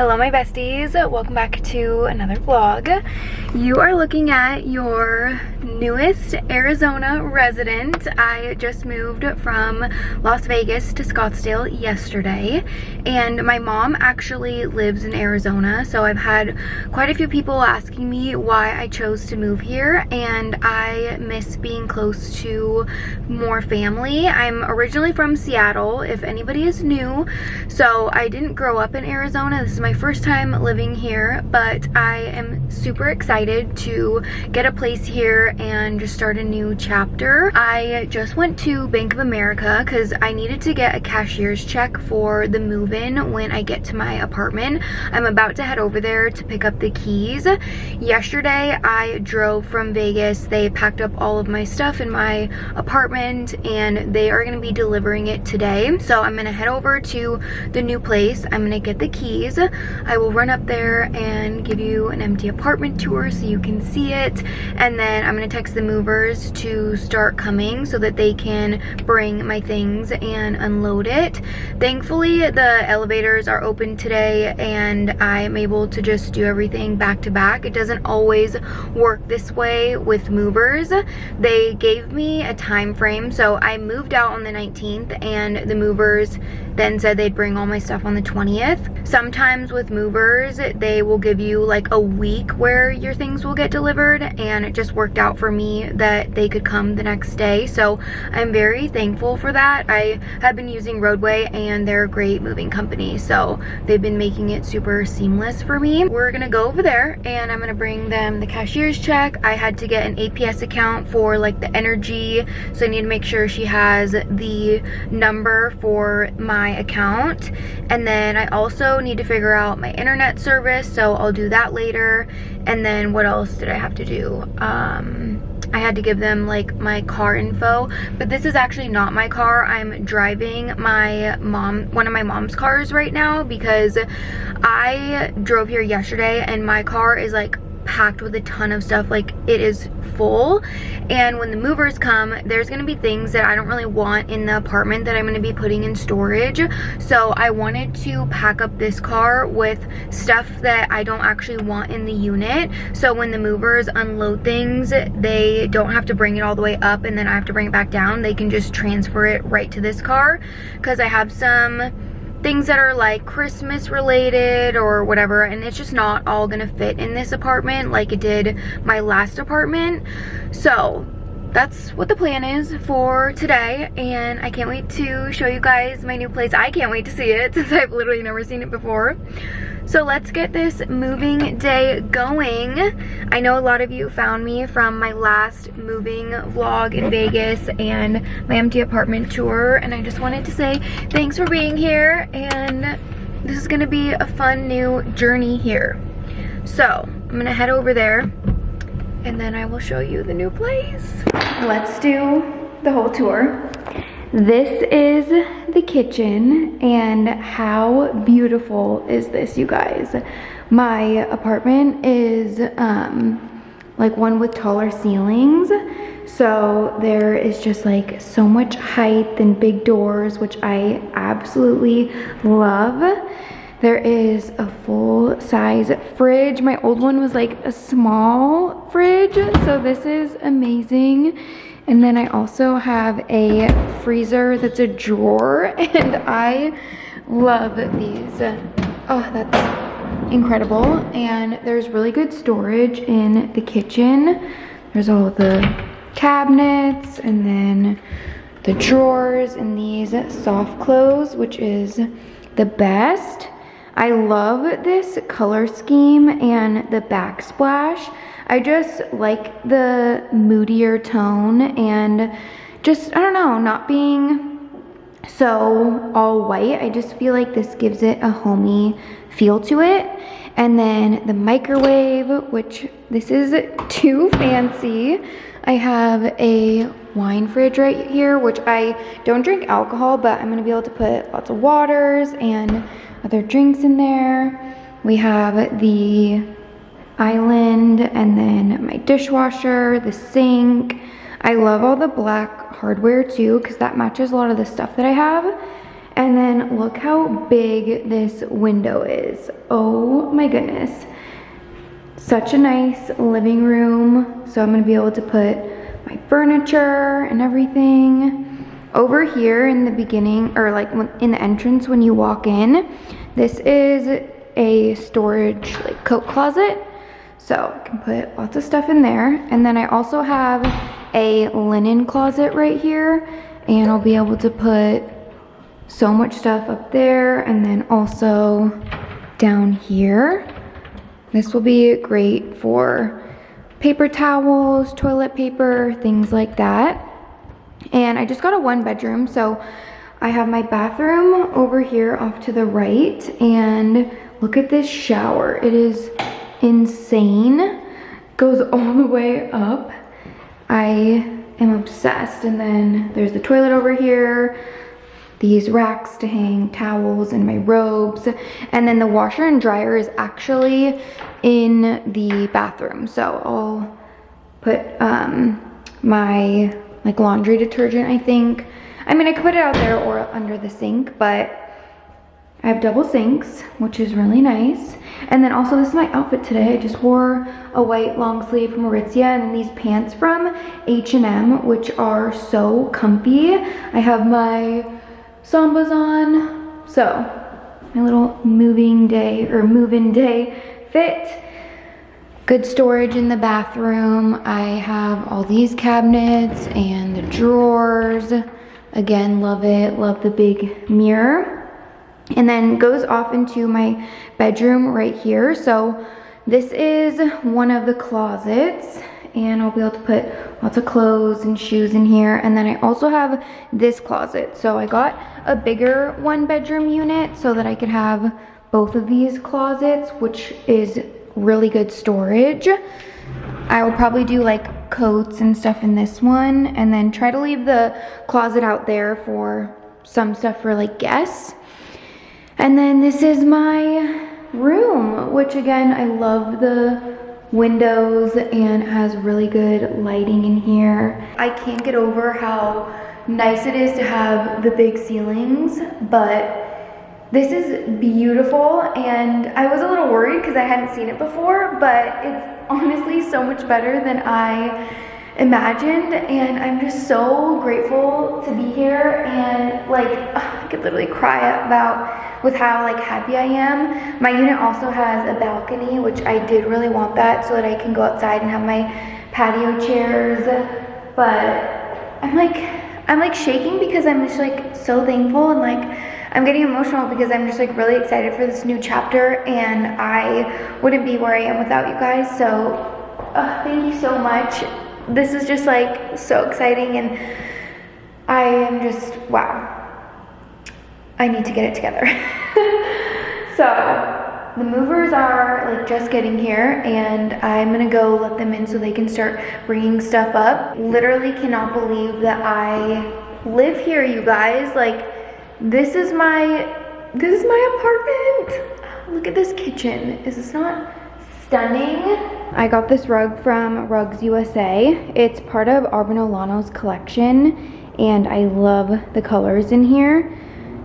Hello my besties, welcome back to another vlog. You are looking at your newest Arizona resident. I just moved from Las Vegas to Scottsdale yesterday, and my mom actually lives in Arizona, so I've had quite a few people asking me why I chose to move here, and I miss being close to more family. I'm originally from Seattle, if anybody is new, so I didn't grow up in Arizona. This is my first time living here, but I am super excited to get a place here and just start a new chapter. I just went to Bank of America because I needed to get a cashier's check for the move-in when I get to my apartment. I'm about to head over there to pick up the keys. Yesterday I drove from Vegas. They packed up all of my stuff in my apartment and they are going to be delivering it today. So I'm going to head over to the new place. I'm going to get the keys. I will run up there and give you an empty apartment tour so you can see it, and then I'm going to text the movers to start coming so that they can bring my things and unload it. Thankfully the elevators are open today and I'm able to just do everything back to back. It doesn't always work this way with movers. They gave me a time frame, so I moved out on the 19th and the movers then said they'd bring all my stuff on the 20th. Sometimes with movers, they will give you like a week where your things will get delivered, and it just worked out for me that they could come the next day. So I'm very thankful for that. I have been using Roadway and they're a great moving company, so they've been making it super seamless for me. We're gonna go over there and I'm gonna bring them the cashier's check. I had to get an APS account for like the energy, so I need to make sure she has the number for my account, and then I also need to figure out my internet service, so I'll do that later. And then what else did I have to do? I had to give them like my car info, but this is actually not my car. I'm driving one of my mom's cars right now because I drove here yesterday and my car is like packed with a ton of stuff. Like, it is full, and when the movers come, there's gonna be things that I don't really want in the apartment that I'm gonna be putting in storage. So I wanted to pack up this car with stuff that I don't actually want in the unit, so when the movers unload things, they don't have to bring it all the way up and then I have to bring it back down. They can just transfer it right to this car, because I have some things that are like Christmas related or whatever, and it's just not all gonna fit in this apartment like it did my last apartment. So that's what the plan is for today, and I can't wait to show you guys my new place. I can't wait to see it since I've literally never seen it before. So let's get this moving day going. I know a lot of you found me from my last moving vlog in Vegas and my empty apartment tour, and I just wanted to say thanks for being here, and this is gonna be a fun new journey here. So I'm gonna head over there and then I will show you the new place. Let's do the whole tour. This is the kitchen, and how beautiful is this, you guys? My apartment is like one with taller ceilings, so there is just like so much height and big doors, which I absolutely love. There is a full-size fridge. My old one was like a small fridge, so this is amazing. And then I also have a freezer that's a drawer, and I love these. Oh, that's incredible. And there's really good storage in the kitchen. There's all the cabinets and then the drawers and these soft clothes, which is the best. I love this color scheme and the backsplash. I just like the moodier tone and just, I don't know, not being so all white. I just feel like this gives it a homey feel to it. And then the microwave, which this is too fancy. I have a wine fridge right here, which I don't drink alcohol, but I'm gonna be able to put lots of waters and other drinks in there. We have the island, and then my dishwasher, the sink. I love all the black hardware too, because that matches a lot of the stuff that I have. And then look how big this window is. Oh my goodness. Such a nice living room. So I'm gonna be able to put my furniture and everything. Over here in the beginning, or like in the entrance when you walk in, this is a storage like coat closet. So I can put lots of stuff in there. And then I also have a linen closet right here, and I'll be able to put so much stuff up there. And then also down here, this will be great for paper towels, toilet paper, things like that. And I just got a 1-bedroom, so I have my bathroom over here off to the right, and look at this shower. It is insane. Goes all the way up. I am obsessed. And then there's the toilet over here, these racks to hang towels and my robes, and then the washer and dryer is actually in the bathroom. So I'll put my like laundry detergent, I think. I mean, I could put it out there or under the sink, but I have double sinks, which is really nice. And then also, this is my outfit today. I just wore a white long sleeve from Aritzia, and then these pants from H&M, which are so comfy. I have my Sambas on, so my little move-in day fit. Good storage in the bathroom. I have all these cabinets and the drawers. Again, love it. Love the big mirror. And then goes off into my bedroom right here. So this is one of the closets, and I'll be able to put lots of clothes and shoes in here. And then I also have this closet. So I got a bigger 1-bedroom unit so that I could have both of these closets, which is really good storage. I will probably do like coats and stuff in this one, and then try to leave the closet out there for some stuff for like guests. And then this is my room, which again, I love the windows and has really good lighting in here. I can't get over how nice it is to have the big ceilings, but this is beautiful, and I was a little worried because I hadn't seen it before, but it's honestly so much better than I imagined, and I'm just so grateful to be here. And like, I could literally cry with how like happy I am. My unit also has a balcony, which I did really want that so that I can go outside and have my patio chairs. But I'm like shaking because I'm just like so thankful, and like I'm getting emotional because I'm just like really excited for this new chapter, and I wouldn't be where I am without you guys. So thank you so much. This is just like so exciting, and I am just, wow. I need to get it together. So the movers are like just getting here, and I'm gonna go let them in so they can start bringing stuff up. Literally cannot believe that I live here, you guys. Like, this is my apartment. Look at this kitchen. Is this not stunning? I got this rug from Rugs USA. It's part of Arbanolano's collection, and I love the colors in here.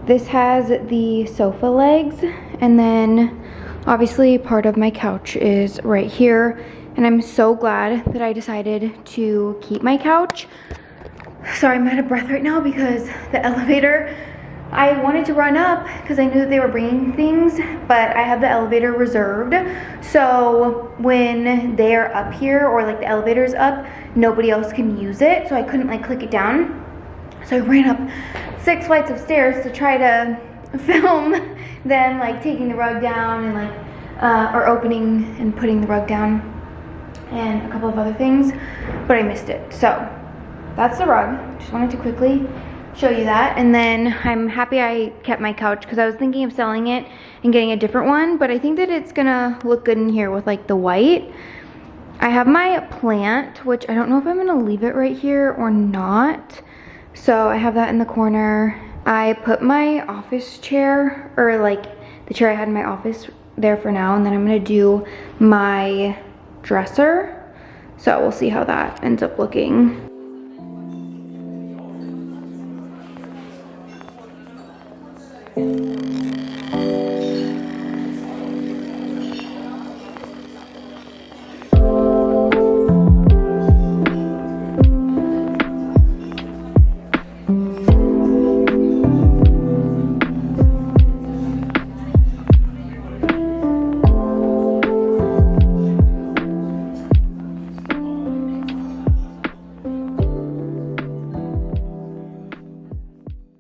This has the sofa legs, and then obviously part of my couch is right here, and I'm so glad that I decided to keep my couch. Sorry, I'm out of breath right now because the elevator, I wanted to run up because I knew that they were bringing things, but I have the elevator reserved. So when they're up here, or like the elevator's up, nobody else can use it. So I couldn't like click it down. So I ran up 6 flights of stairs to try to film them like taking the rug down and like, or opening and putting the rug down and a couple of other things, but I missed it. So that's the rug. Just wanted to quickly show you that. And then I'm happy I kept my couch because I was thinking of selling it and getting a different one, but I think that it's gonna look good in here with like the white. I have my plant, which I don't know if I'm gonna leave it right here or not. So I have that in the corner. I put my office chair, or like the chair I had in my office, there for now, and then I'm gonna do my dresser. So we'll see how that ends up looking. I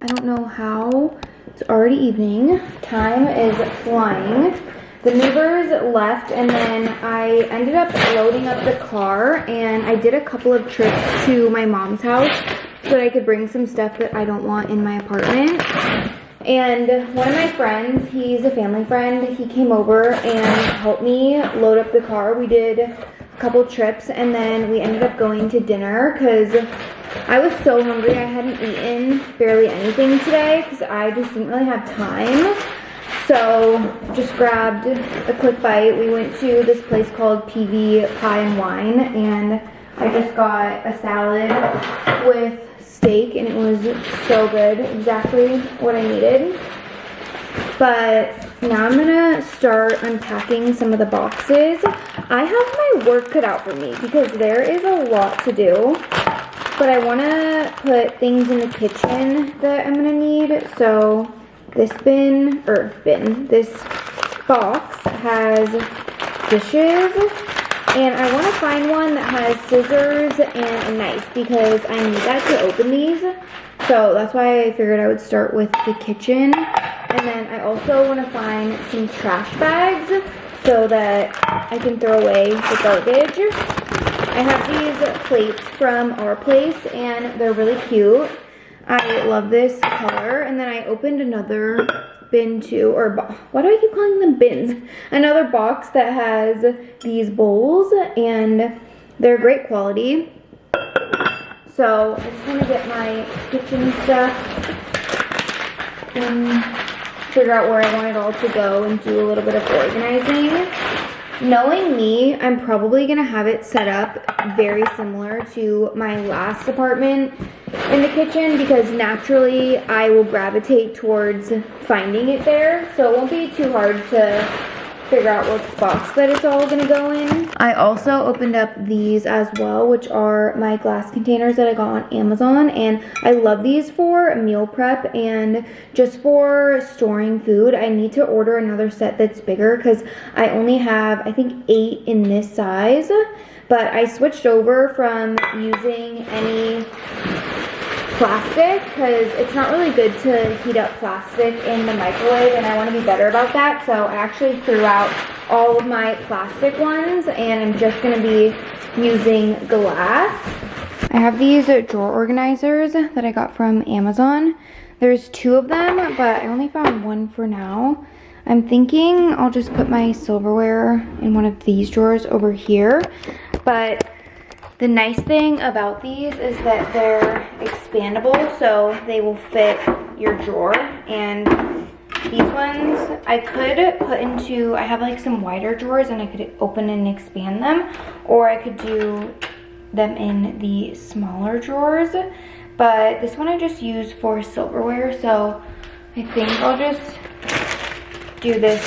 don't know how. It's already evening. Time is flying. The movers left and then I ended up loading up the car, and I did a couple of trips to my mom's house so that I could bring some stuff that I don't want in my apartment. And one of my friends, he's a family friend, he came over and helped me load up the car. We did a couple trips and then we ended up going to dinner because I was so hungry. I hadn't eaten barely anything today because I just didn't really have time. So just grabbed a quick bite. We went to this place called PV Pie and Wine, and I just got a salad with steak, and it was so good. Exactly what I needed. But now I'm gonna start unpacking some of the boxes. I have my work cut out for me because there is a lot to do. But I want to put things in the kitchen that I'm going to need. So this this box has dishes. And I want to find one that has scissors and a knife because I need that to open these. So that's why I figured I would start with the kitchen. And then I also want to find some trash bags so that I can throw away the garbage. I have these plates from our place and they're really cute. I love this color. And then I opened another bin too, or why do I keep calling them bins? Another box that has these bowls and they're great quality. So I just want to get my kitchen stuff and figure out where I want it all to go and do a little bit of organizing. Knowing me, I'm probably going to have it set up very similar to my last apartment in the kitchen because naturally I will gravitate towards finding it there. So it won't be too hard to figure out what spots that it's all going to go in. I also opened up these as well, which are my glass containers that I got on Amazon, and I love these for meal prep and just for storing food. I need to order another set that's bigger because I only have, I think, 8 in this size, but I switched over from using any plastic because it's not really good to heat up plastic in the microwave, and I want to be better about that. So I actually threw out all of my plastic ones and I'm just going to be using glass. I have these drawer organizers that I got from Amazon. There's 2 of them, but I only found 1 for now. I'm thinking I'll just put my silverware in one of these drawers over here, but the nice thing about these is that they're expandable, so they will fit your drawer. And these ones I could put into, I have like some wider drawers and I could open and expand them, or I could do them in the smaller drawers. But this one I just use for silverware, so I think I'll just do this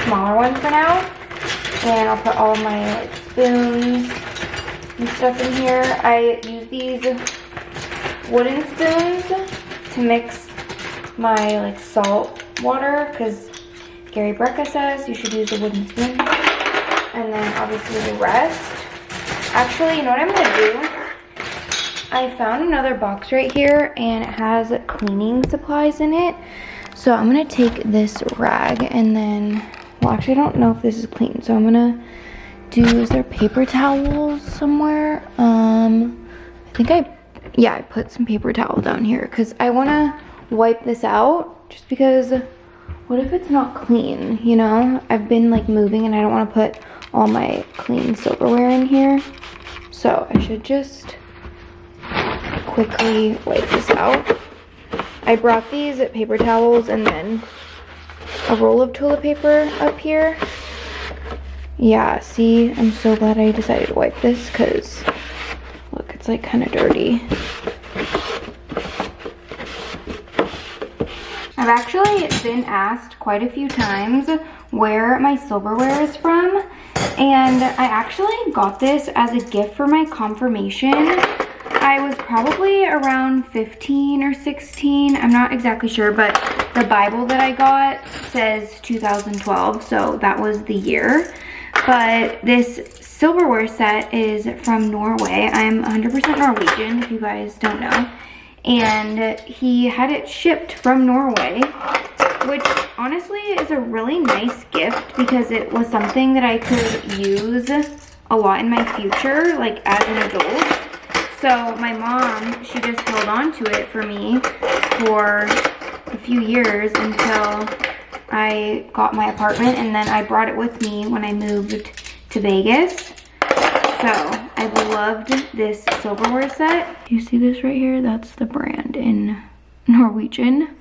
smaller one for now. And I'll put all my like spoons and stuff in here. I use these wooden spoons to mix my like salt water because Gary Brecka says you should use a wooden spoon. And then obviously the rest. Actually, you know what I'm gonna do? I found another box right here and it has cleaning supplies in it. So I'm gonna take this rag and then, well, actually I don't know if this is clean, so I'm gonna do, is there paper towels somewhere? I think I put some paper towel down here because I want to wipe this out just because what if it's not clean, you know? I've been like moving and I don't want to put all my clean silverware in here. So I should just quickly wipe this out. I brought these paper towels and then a roll of toilet paper up here. Yeah, see, I'm so glad I decided to wipe this because, look, it's like kind of dirty. I've actually been asked quite a few times where my silverware is from, and I actually got this as a gift for my confirmation. I was probably around 15 or 16, I'm not exactly sure, but the Bible that I got says 2012, so that was the year. But this silverware set is from Norway. I'm 100% Norwegian, if you guys don't know. And he had it shipped from Norway, which honestly is a really nice gift because it was something that I could use a lot in my future, like as an adult. So my mom, she just held on to it for me for a few years until I got my apartment, and then I brought it with me when I moved to Vegas. So I've loved this silverware set. You see this right here? That's the brand in Norwegian.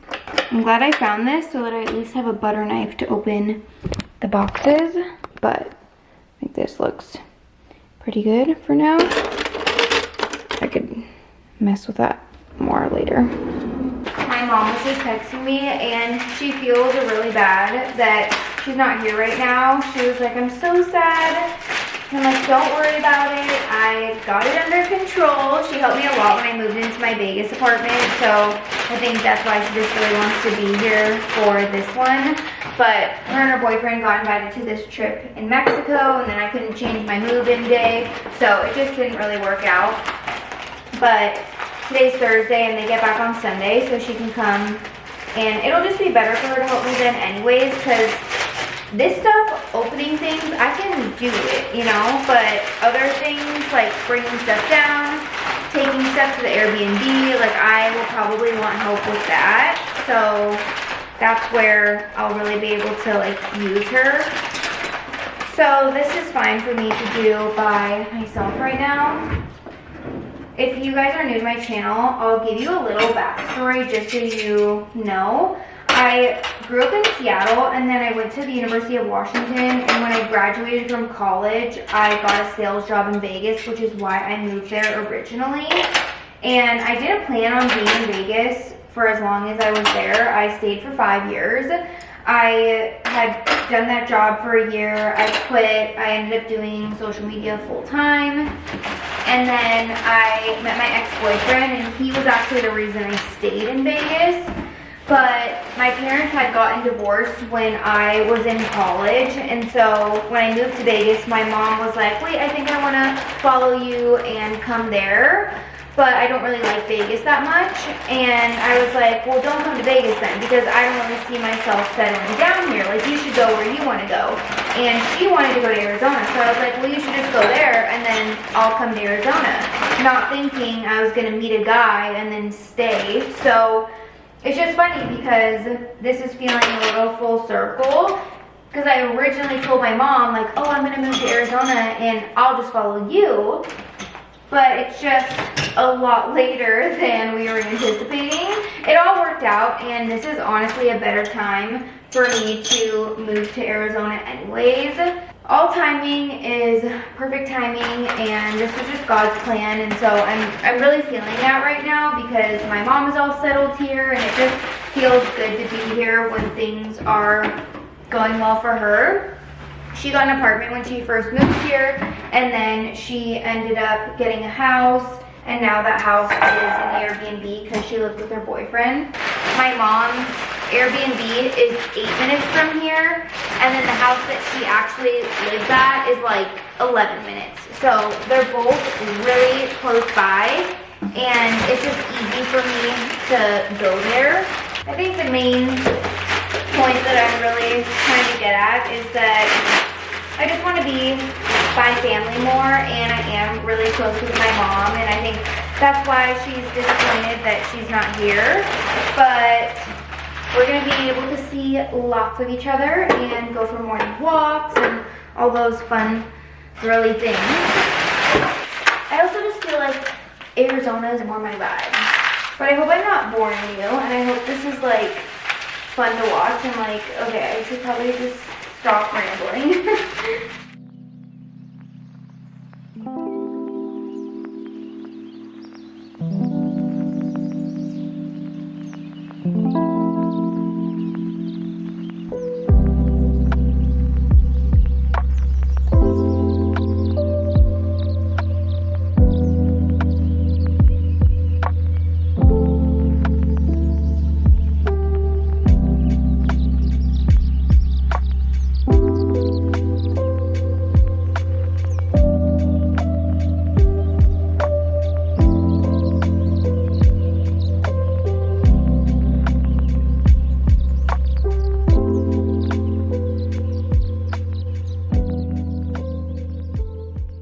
I'm glad I found this so that I at least have a butter knife to open the boxes, but I think this looks pretty good for now. I could mess with that more later. My mom was just texting me and she feels really bad that she's not here right now. She was like, I'm so sad. And I'm like, don't worry about it. I got it under control. She helped me a lot when I moved into my Vegas apartment, so I think that's why she just really wants to be here for this one. But her and her boyfriend got invited to this trip in Mexico, and then I couldn't change my move-in day, so it just didn't really work out. But today's Thursday, and they get back on Sunday, so she can come, and it'll just be better for her to help me then anyways, because this stuff, opening things, I can do it, you know, but other things like bringing stuff down, taking stuff to the Airbnb, like I will probably want help with that. So that's where I'll really be able to like use her. So this is fine for me to do by myself right now. If you guys are new to my channel, I'll give you a little backstory just so you know. I grew up in Seattle, and then I went to the University of Washington, and when I graduated from college, I got a sales job in Vegas, which is why I moved there originally. And I didn't plan on being in Vegas for as long as I was there. I stayed for 5 years. I had done that job for a year. I quit. I ended up doing social media full time. And then I met my ex-boyfriend, and he was actually the reason I stayed in Vegas. But my parents had gotten divorced when I was in college, and so when I moved to Vegas, my mom was like, wait, I think I want to follow you and come there, but I don't really like Vegas that much. And I was like, well, don't come to Vegas then, because I don't really see myself settling down here. Like, you should go where you want to go. And she wanted to go to Arizona, so I was like, well, you should just go there, and then I'll come to Arizona. Not thinking I was going to meet a guy and then stay. So it's just funny because this is feeling a little full circle, because I originally told my mom, like, oh, I'm going to move to Arizona and I'll just follow you. But it's just a lot later than we were anticipating. It all worked out, and this is honestly a better time for me to move to Arizona anyways. All timing is perfect timing, and this was just God's plan, and so I'm really feeling that right now because my mom is all settled here, and it just feels good to be here when things are going well for her. She got an apartment when she first moved here, and then she ended up getting a house, and now that house is an Airbnb because she lived with her boyfriend. My mom's Airbnb is 8 minutes from here, and then the house that she actually lives at is like 11 minutes. So they're both really close by, and it's just easy for me to go there. I think the main point that I'm really trying to get at is that I just want to be by family more, and I am really close with my mom, and I think that's why she's disappointed that she's not here. But we're going to be able to see lots of each other and go for morning walks and all those fun, thrilly things. I also just feel like Arizona is more my vibe. But I hope I'm not boring you, and I hope this is like fun to watch, and like, okay, I should probably just stop rambling.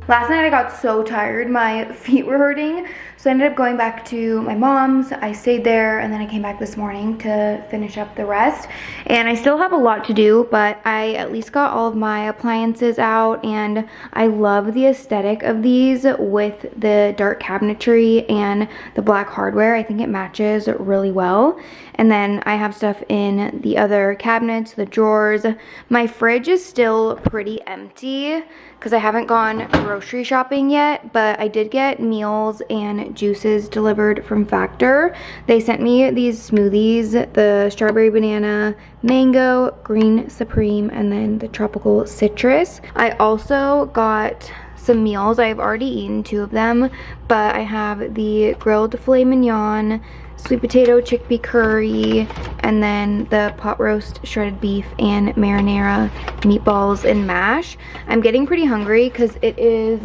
Last night I got so tired, my feet were hurting, so I ended up going back to my mom's. I stayed there and then I came back this morning to finish up the rest. And I still have a lot to do, but I at least got all of my appliances out, and I love the aesthetic of these with the dark cabinetry and the black hardware. I think it matches really well. And then I have stuff in the other cabinets, the drawers. My fridge is still pretty empty because I haven't gone grocery shopping yet, but I did get meals and juices delivered from Factor. They sent me these smoothies, the strawberry banana, mango, green supreme, and then the tropical citrus. I also got some meals. I've already eaten 2 of them, but I have the grilled filet mignon, sweet potato chickpea curry, and then the pot roast shredded beef and marinara meatballs and mash. I'm getting pretty hungry because it is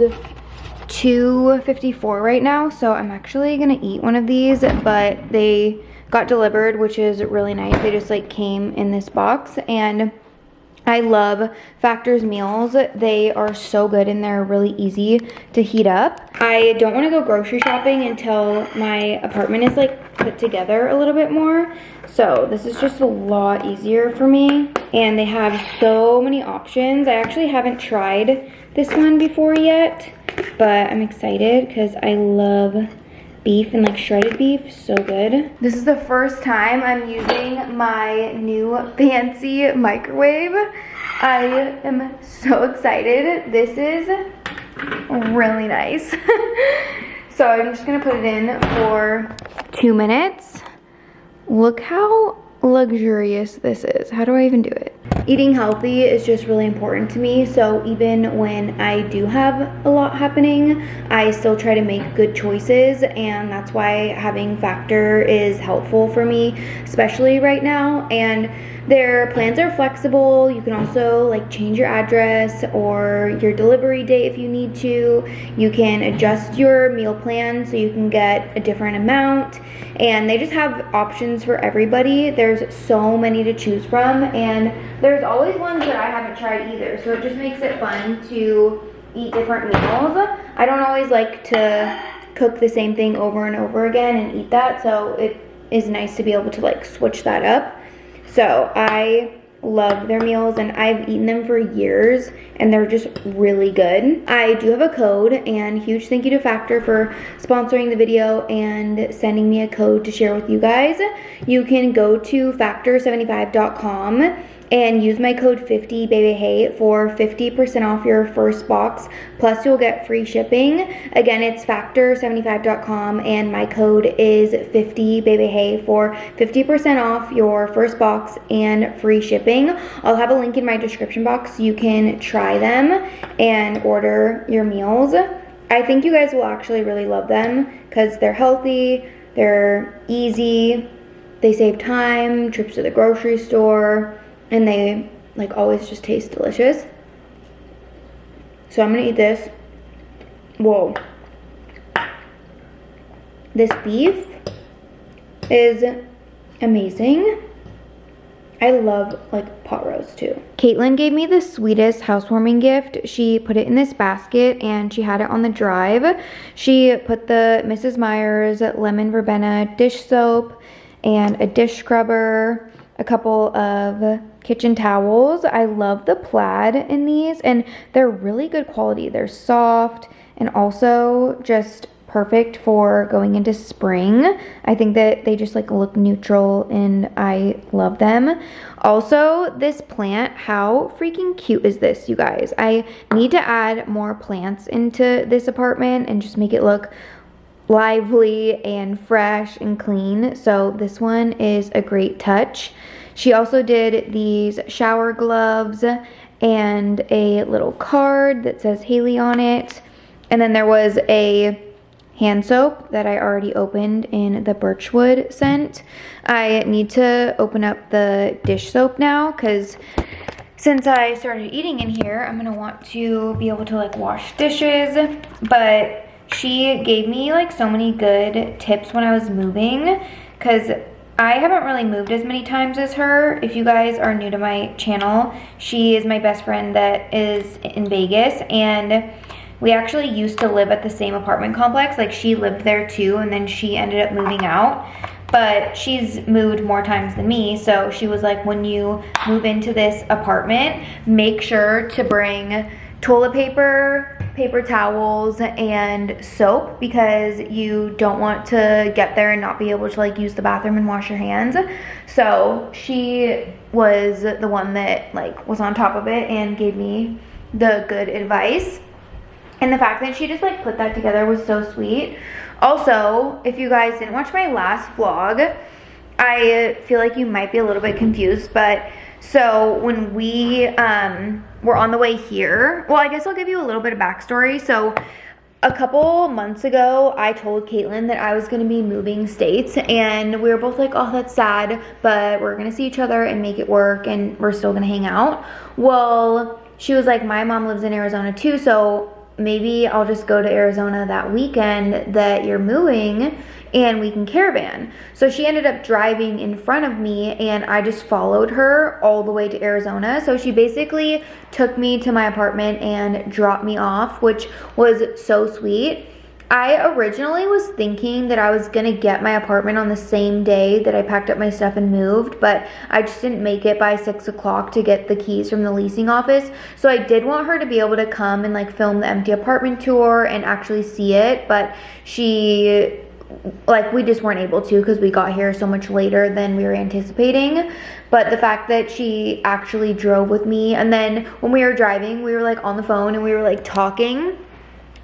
2:54 right now, so I'm actually gonna eat one of these, but they got delivered, which is really nice. They just like came in this box, and I love Factor's meals. They are so good and they're really easy to heat up. I don't want to go grocery shopping until my apartment is like put together a little bit more. So this is just a lot easier for me. And they have so many options. I actually haven't tried this one before yet, but I'm excited because I love beef and like shredded beef, so good. This is the first time I'm using my new fancy microwave. I am so excited. This is really nice. So I'm just gonna put it in for 2 minutes. Look how luxurious this is. How do I even do it? Eating healthy is just really important to me, so even when I do have a lot happening, I still try to make good choices, and that's why having Factor is helpful for me, especially right now. And their plans are flexible. You can also like change your address or your delivery date if you need to. You can adjust your meal plan so you can get a different amount, and they just have options for everybody. There's so many to choose from, and there's always ones that I haven't tried either, so it just makes it fun to eat different meals. I don't always like to cook the same thing over and over again and eat that, so it is nice to be able to like switch that up. So I love their meals, and I've eaten them for years, and they're just really good. I do have a code, and huge thank you to Factor for sponsoring the video and sending me a code to share with you guys. You can go to factor75.com and use my code 50BabyHate for 50% off your first box, plus you'll get free shipping. Again, it's factor75.com, and my code is 50BabyHate for 50% off your first box and free shipping. I'll have a link in my description box so you can try them and order your meals. I think you guys will actually really love them because they're healthy, they're easy, they save time, trips to the grocery store, and they like always just taste delicious. So I'm gonna eat this. Whoa. This beef is amazing. I love like pot roast too. Caitlin gave me the sweetest housewarming gift. She put it in this basket and she had it on the drive. She put the Mrs. Meyer's lemon verbena dish soap and a dish scrubber, a couple of kitchen towels. I love the plaid in these, and they're really good quality. They're soft and also just perfect for going into spring. I think that they just like look neutral and I love them. Also, this plant, how freaking cute is this, you guys? I need to add more plants into this apartment and just make it look lively and fresh and clean. So this one is a great touch. She also did these shower gloves and a little card that says Haley on it. And then there was a hand soap that I already opened in the Birchwood scent. I need to open up the dish soap now because since I started eating in here, I'm gonna want to be able to like wash dishes. But she gave me like so many good tips when I was moving, because I haven't really moved as many times as her. If you guys are new to my channel, she is my best friend that is in Vegas, and we actually used to live at the same apartment complex. Like, she lived there too, and then she ended up moving out. But she's moved more times than me, so she was like, when you move into this apartment, make sure to bring toilet paper, paper towels, and soap, because you don't want to get there and not be able to like use the bathroom and wash your hands. So she was the one that like was on top of it and gave me the good advice. And the fact that she just like put that together was so sweet. Also, if you guys didn't watch my last vlog, I feel like you might be a little bit confused, but so when we were on the way here, well, I guess I'll give you a little bit of backstory. So a couple months ago, I told Caitlin that I was gonna be moving states, and we were both like, oh, that's sad, but we're gonna see each other and make it work, and we're still gonna hang out. Well, she was like, my mom lives in Arizona too, so maybe I'll just go to Arizona that weekend that you're moving and we can caravan. So she ended up driving in front of me, and I just followed her all the way to Arizona. So she basically took me to my apartment and dropped me off, which was so sweet. I originally was thinking that I was gonna get my apartment on the same day that I packed up my stuff and moved, but I just didn't make it by 6 o'clock to get the keys from the leasing office. So I did want her to be able to come and like film the empty apartment tour and actually see it, but she, like, we just weren't able to because we got here so much later than we were anticipating. But the fact that she actually drove with me, and then when we were driving, we were like on the phone and we were like talking.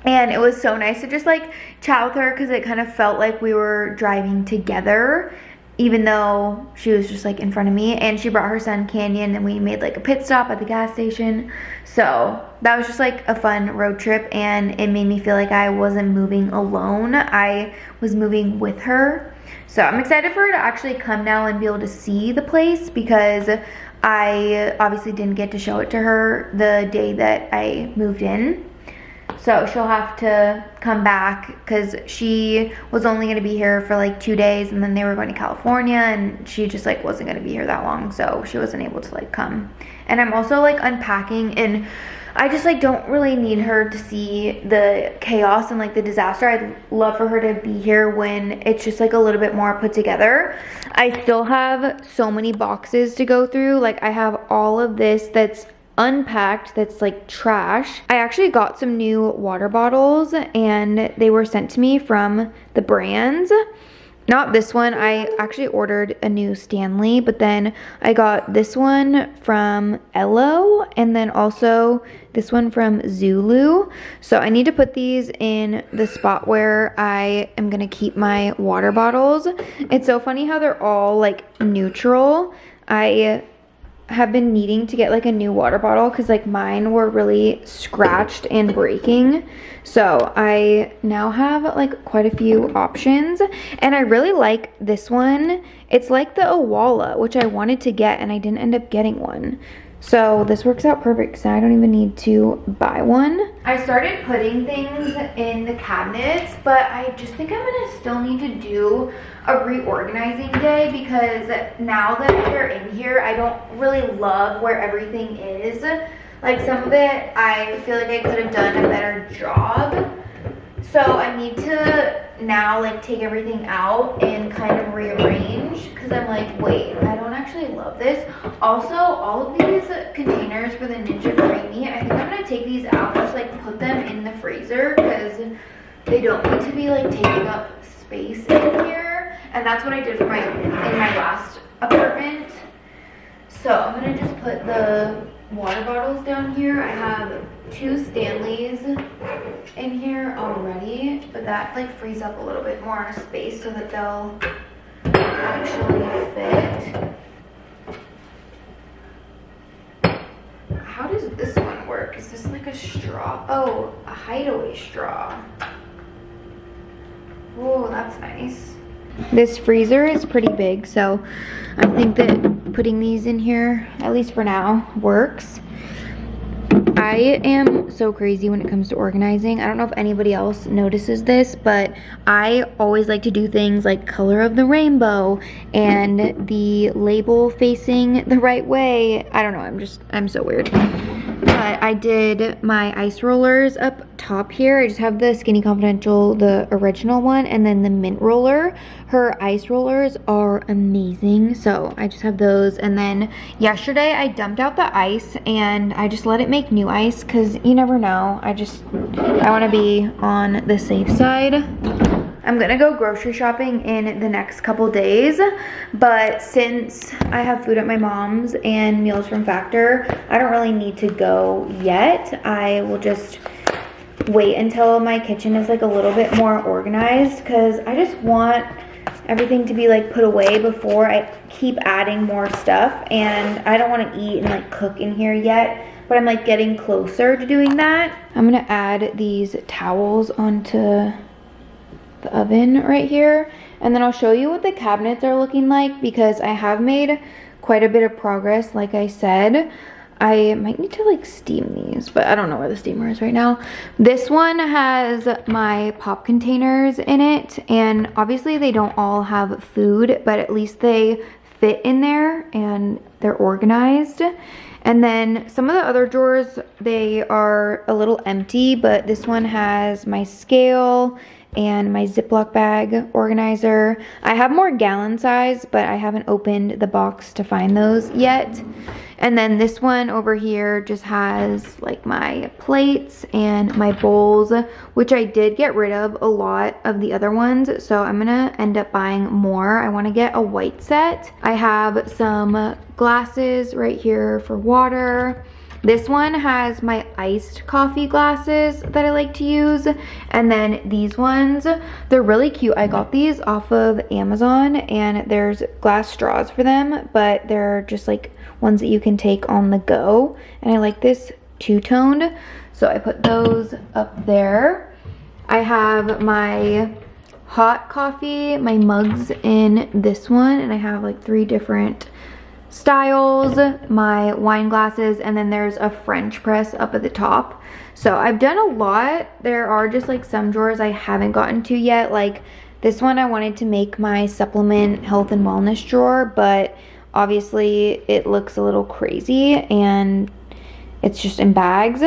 And it was so nice to just like chat with her, because it kind of felt like we were driving together, even though she was just like in front of me. And she brought her son Canyon, and we made like a pit stop at the gas station. So that was just like a fun road trip, and it made me feel like I wasn't moving alone. I was moving with her. So I'm excited for her to actually come now and be able to see the place, because I obviously didn't get to show it to her the day that I moved in. So she'll have to come back, because she was only going to be here for like 2 days, and then they were going to California, and she just like wasn't going to be here that long, so she wasn't able to like come. And I'm also like unpacking, and I just like don't really need her to see the chaos and like the disaster. I'd love for her to be here when it's just like a little bit more put together. I still have so many boxes to go through. Like, I have all of this that's unpacked, that's like trash. I actually got some new water bottles, and they were sent to me from the brands. Not this one. I actually ordered a new Stanley, but then I got this one from Ello, and then also this one from Zulu. So I need to put these in the spot where I am gonna keep my water bottles. It's so funny how they're all like neutral. I have been needing to get like a new water bottle, because like mine were really scratched and breaking. So I now have like quite a few options, and I really like this one. It's like the Owala, which I wanted to get and I didn't end up getting one. So this works out perfect, so I don't even need to buy one. I started putting things in the cabinets, but I just think I'm gonna still need to do a reorganizing day, because now that they're in here, I don't really love where everything is. Like, some of it, I feel like I could have done a better job. So I need to now like take everything out and kind of rearrange, because I'm like, wait, I don't actually love this. Also, all of these containers for the Ninja Creamy, I think I'm gonna take these out, just like put them in the freezer, because they don't need to be like taking up space in here. And that's what I did for in my last apartment. So I'm gonna just put the water bottles down here. I have 2 Stanleys in here already, but that like frees up a little bit more space so that they'll actually fit. How does this one work? Is this like a straw? Oh, a hideaway straw. Oh, that's nice. This freezer is pretty big, so I think that putting these in here, at least for now, works. I am so crazy when it comes to organizing. I don't know if anybody else notices this, but I always like to do things like color of the rainbow and the label facing the right way. I don't know, I'm so weird. but I did my ice rollers up top here. I just have the Skinny Confidential, the original one, and then the mint roller. Her ice rollers are amazing, so I just have those. And then yesterday I dumped out the ice and I just let it make new ice because you never know. I want to be on the safe side. I'm gonna go grocery shopping in the next couple days, but since I have food at my mom's and meals from Factor, I don't really need to go yet. I will just wait until my kitchen is like a little bit more organized because I just want everything to be like put away before I keep adding more stuff, and I don't want to eat and like cook in here yet, but I'm like getting closer to doing that. I'm gonna add these towels onto the oven right here, and then I'll show you what the cabinets are looking like because I have made quite a bit of progress. Like I said, I might need to like steam these, but I don't know where the steamer is right now. This one has my pop containers in it, and obviously they don't all have food, but at least they fit in there and they're organized. And then some of the other drawers, they are a little empty, but this one has my scale and my Ziploc bag organizer. I have more gallon size, but I haven't opened the box to find those yet. And then this one over here just has like my plates and my bowls, which I did get rid of a lot of the other ones, so I'm gonna end up buying more. I want to get a white set. I have some glasses right here for water. This one has my iced coffee glasses that I like to use, and then these ones, they're really cute. I got these off of Amazon, and there's glass straws for them, but they're just like ones that you can take on the go, and I like this two-toned, so I put those up there. I have my hot coffee, my mugs in this one, and I have like 3 different styles, my wine glasses, and then there's a French press up at the top. So I've done a lot. There are just like some drawers I haven't gotten to yet. Like this one, I wanted to make my supplement health and wellness drawer, but obviously it looks a little crazy and it's just in bags.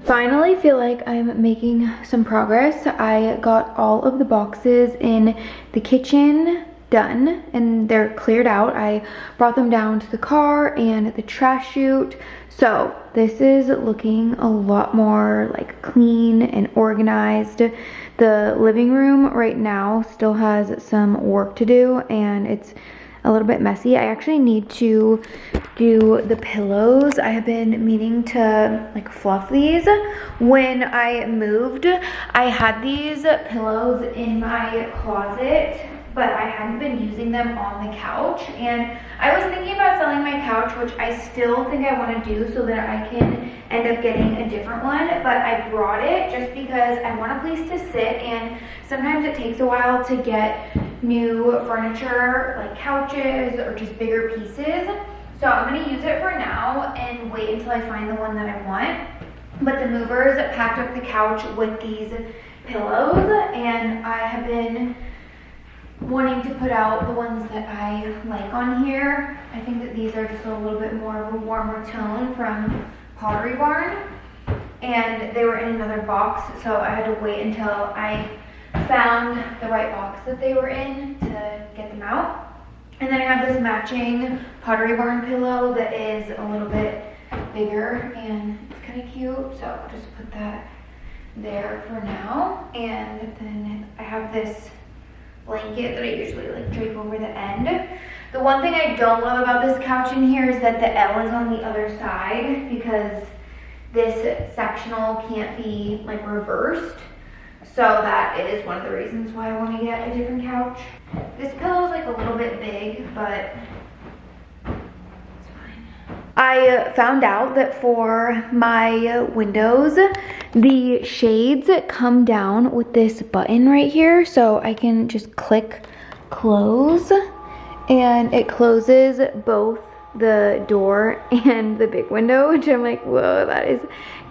Finally feel like I'm making some progress. I got all of the boxes in the kitchen done and they're cleared out. I brought them down to the car and the trash chute. So this is looking a lot more like clean and organized. The living room right now still has some work to do and it's a little bit messy. I actually need to do the pillows. I have been meaning to like fluff these. When I moved, I had these pillows in my closet, but I hadn't been using them on the couch, and I was thinking about selling my couch, which I still think I want to do so that I can end up getting a different one, but I brought it just because I want a place to sit, and sometimes it takes a while to get new furniture like couches or just bigger pieces. So I'm going to use it for now and wait until I find the one that I want. But the movers packed up the couch with these pillows, and I have been wanting to put out the ones that I like on here. I think that these are just a little bit more of a warmer tone from Pottery Barn, and they were in another box, so I had to wait until I found the right box that they were in to get them out. And then I have this matching Pottery Barn pillow that is a little bit bigger and it's kind of cute, so I'll just put that there for now. And then I have this blanket that I usually like drape over the end. The one thing I don't love about this couch in here is that the L is on the other side because this sectional can't be like reversed. So that is one of the reasons why I want to get a different couch. This pillow is like like a little bit big, but it's fine. I found out that for my windows, the shades come down with this button right here, so I can just click close, and it closes both the door and the big window, which I'm like, whoa, that is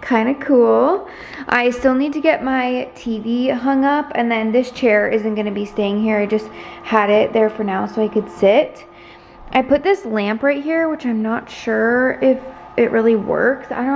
kind of cool. I still need to get my TV hung up, and then this chair isn't going to be staying here. I just had it there for now so I could sit. I put this lamp right here, which I'm not sure if it really works. I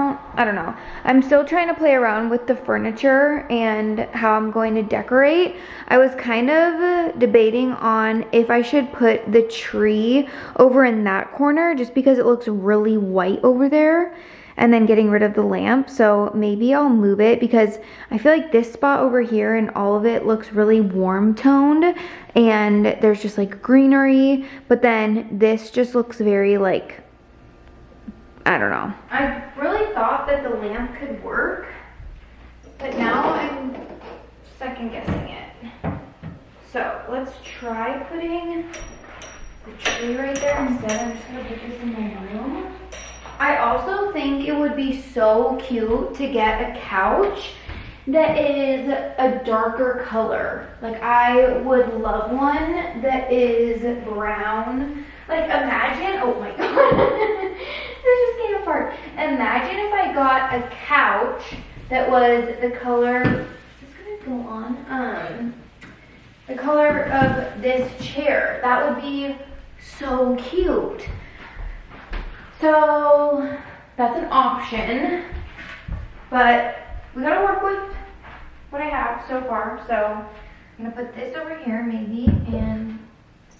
don't know. I'm still trying to play around with the furniture and how I'm going to decorate. I was kind of debating on if I should put the tree over in that corner just because it looks really white over there, and then getting rid of the lamp. So maybe I'll move it because I feel like this spot over here and all of it looks really warm toned, and there's just like greenery, but then this just looks very like, I don't know. I really thought that the lamp could work, but now I'm second guessing it. So let's try putting the tree right there instead. I'm just gonna put this in my room. I also think it would be so cute to get a couch that is a darker color. Like, I would love one that is brown. Like, imagine, oh my god, this just came apart. Imagine if I got a couch that was the color, is this gonna go on? The color of this chair. That would be so cute. So that's an option, but we gotta work with what I have so far. So I'm gonna put this over here maybe and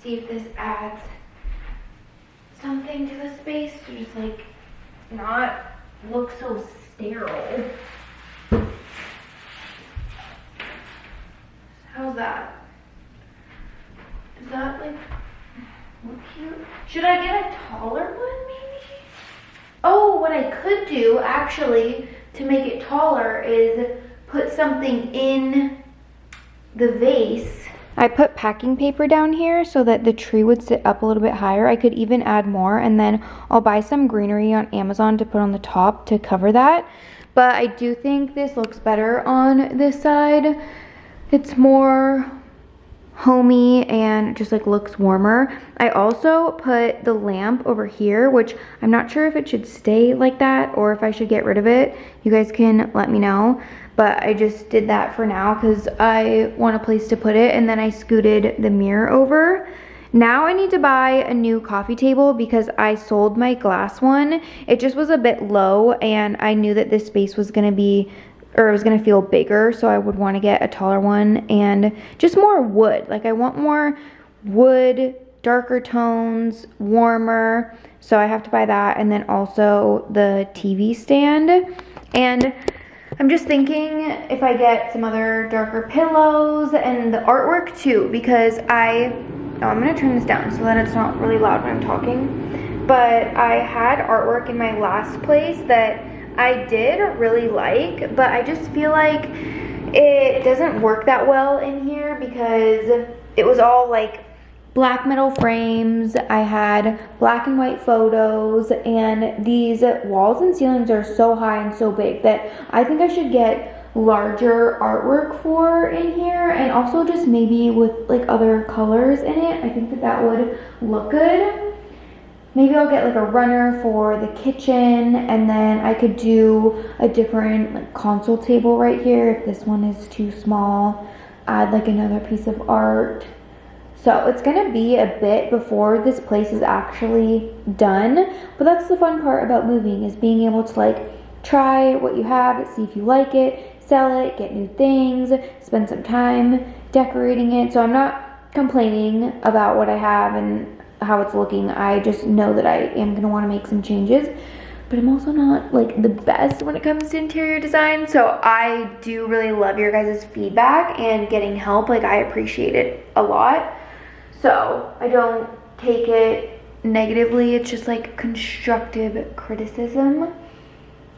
see if this adds something to the space to just like not look so sterile. How's that? Is that like look cute? Should I get a taller one maybe? Oh, what I could do actually to make it taller is put something in the vase. I put packing paper down here so that the tree would sit up a little bit higher. I could even add more, and then I'll buy some greenery on Amazon to put on the top to cover that. But I do think this looks better on this side. It's more homey and just like looks warmer. I also put the lamp over here, which I'm not sure if it should stay like that or if I should get rid of it. You guys can let me know, but I just did that for now because I want a place to put it, and then I scooted the mirror over. Now I need to buy a new coffee table because I sold my glass one. It just was a bit low, and I knew that this space was gonna be, or it was gonna feel bigger, so I would want to get a taller one and just more wood. Like, I want more wood, darker tones, warmer, so I have to buy that, and then also the TV stand. And I'm just thinking if I get some other darker pillows and the artwork too, because I'm gonna turn this down so that it's not really loud when I'm talking, but I had artwork in my last place that I did really like, but I just feel like it doesn't work that well in here because it was all like black metal frames. I had black and white photos, and these walls and ceilings are so high and so big that I think I should get larger artwork for in here, and also just maybe with like other colors in it. I think that that would look good. Maybe I'll get like a runner for the kitchen, and then I could do a different like console table right here if this one is too small. Add like another piece of art. So it's gonna be a bit before this place is actually done, but that's the fun part about moving, is being able to like try what you have, see if you like it, sell it, get new things, spend some time decorating it. So I'm not complaining about what I have and how it's looking. I just know that I am gonna want to make some changes, but I'm also not like the best when it comes to interior design. So I do really love your guys' feedback and getting help. Like, I appreciate it a lot. So I don't take it negatively. It's just like constructive criticism.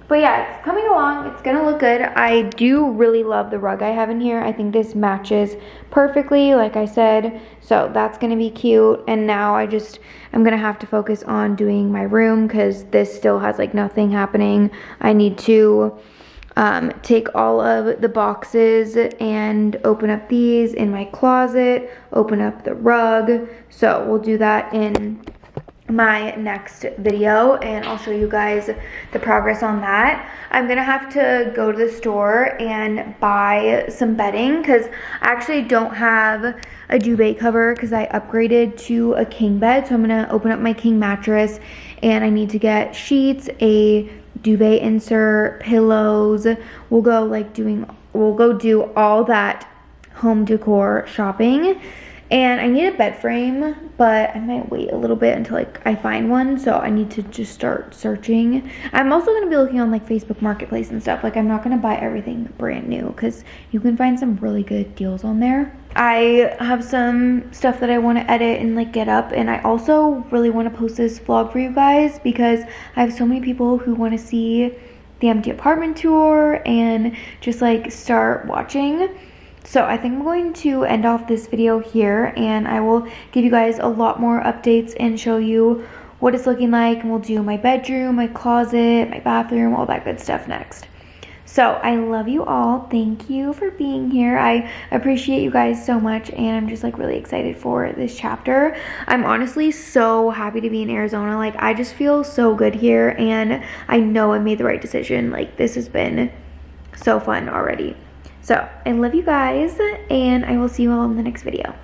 But yeah, it's coming along. It's gonna look good. I do really love the rug I have in here. I think this matches perfectly, like I said. So that's gonna be cute. And now I'm gonna have to focus on doing my room because this still has like nothing happening. I need to take all of the boxes and open up these in my closet, open up the rug. So we'll do that in my next video and I'll show you guys the progress on that. I'm gonna have to go to the store and buy some bedding because I actually don't have a duvet cover because I upgraded to a king bed. So I'm gonna open up my king mattress and I need to get sheets, a duvet insert, pillows. We'll go do all that home decor shopping. And I need a bed frame, but I might wait a little bit until like I find one. So I need to just start searching. I'm also gonna be looking on like Facebook Marketplace and stuff. Like I'm not gonna buy everything brand new because you can find some really good deals on there. I have some stuff that I want to edit and like get up, and I also really want to post this vlog for you guys because I have so many people who want to see the empty apartment tour and just like start watching. So I think I'm going to end off this video here and I will give you guys a lot more updates and show you what it's looking like, and we'll do my bedroom, my closet, my bathroom, all that good stuff next. So I love you all. Thank you for being here. I appreciate you guys so much and I'm just like really excited for this chapter. I'm honestly so happy to be in Arizona. Like I just feel so good here and I know I made the right decision. Like this has been so fun already. So I love you guys and I will see you all in the next video.